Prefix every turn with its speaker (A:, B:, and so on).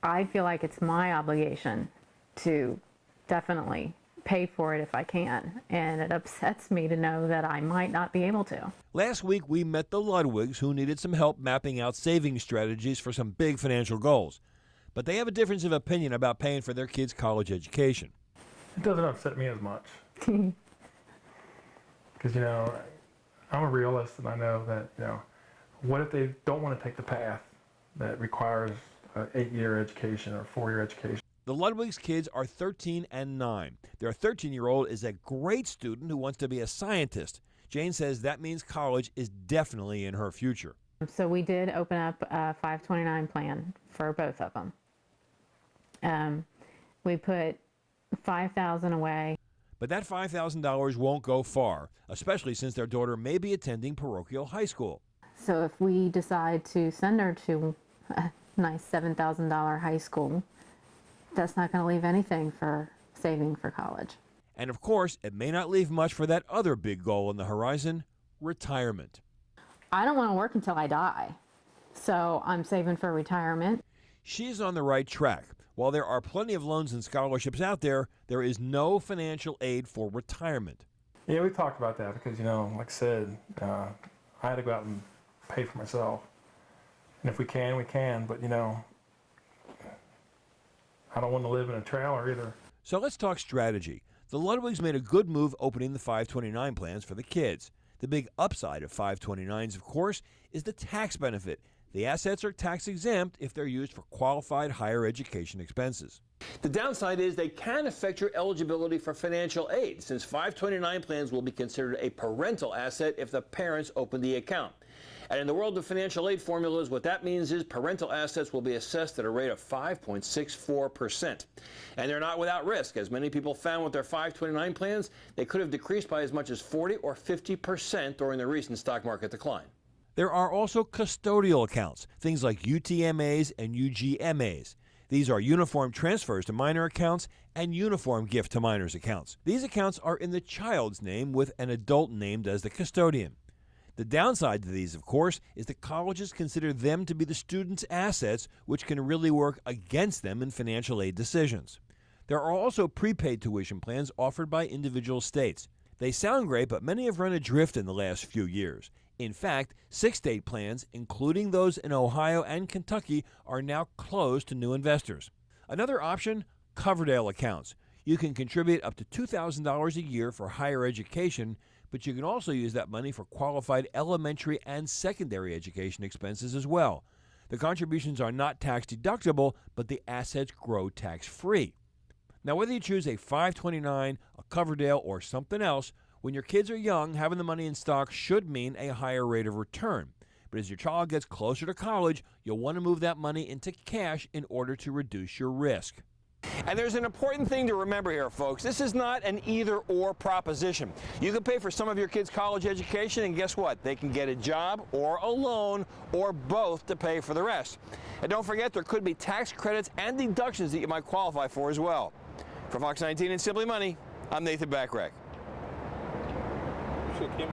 A: I feel like it's my obligation to definitely pay for it if I can, and it upsets me to know that I might not be able to.
B: Last week, we met the Ludwigs, who needed some help mapping out saving strategies for some big financial goals. But they have a difference of opinion about paying for their kids' college education.
C: It doesn't upset me as much. Because, I'm a realist, and I know that, what if they don't want to take the path that requires an 8-year education or 4-year education?
B: The Ludwigs' kids are 13 and 9. Their 13-year-old is a great student who wants to be a scientist. Jane says that means college is definitely in her future.
A: So we did open up a 529 plan for both of them. We put $5,000 away.
B: But that $5,000 won't go far, especially since their daughter may be attending parochial high school.
A: So if we decide to send her to a nice $7,000 high school, that's not going to leave anything for saving for college.
B: And of course, it may not leave much for that other big goal on the horizon, retirement.
A: I don't want to work until I die, so I'm saving for retirement.
B: She's on the right track. While there are plenty of loans and scholarships out there, there is no financial aid for retirement.
C: Yeah, we talked about that because, like I said, I had to go out and pay for myself. And if we can, we can, but, I don't want to live in a trailer either.
B: So let's talk strategy. The Ludwigs made a good move opening the 529 plans for the kids. The big upside of 529s, of course, is the tax benefit. The assets are tax exempt if they're used for qualified higher education expenses. The downside is they can affect your eligibility for financial aid, since 529 plans will be considered a parental asset if the parents open the account. And in the world of financial aid formulas, what that means is parental assets will be assessed at a rate of 5.64%. And they're not without risk. As many people found with their 529 plans, they could have decreased by as much as 40 or 50% during the recent stock market decline. There are also custodial accounts, things like UTMAs and UGMAs. These are uniform transfers to minor accounts and uniform gift to minors accounts. These accounts are in the child's name with an adult named as the custodian. The downside to these, of course, is that colleges consider them to be the students' assets, which can really work against them in financial aid decisions. There are also prepaid tuition plans offered by individual states. They sound great, but many have run adrift in the last few years. In fact, 6 state plans, including those in Ohio and Kentucky, are now closed to new investors. Another option, Coverdale accounts. You can contribute up to $2,000 a year for higher education, but you can also use that money for qualified elementary and secondary education expenses as well. The contributions are not tax deductible, but the assets grow tax-free. Now, whether you choose a 529, a Coverdale, or something else, when your kids are young, having the money in stock should mean a higher rate of return. But as your child gets closer to college, you'll want to move that money into cash in order to reduce your risk. And there's an important thing to remember here, folks. This is not an either-or proposition. You can pay for some of your kids' college education, and guess what? They can get a job or a loan or both to pay for the rest. And don't forget, there could be tax credits and deductions that you might qualify for as well. For Fox 19 and Simply Money, I'm Nathan Bachrach.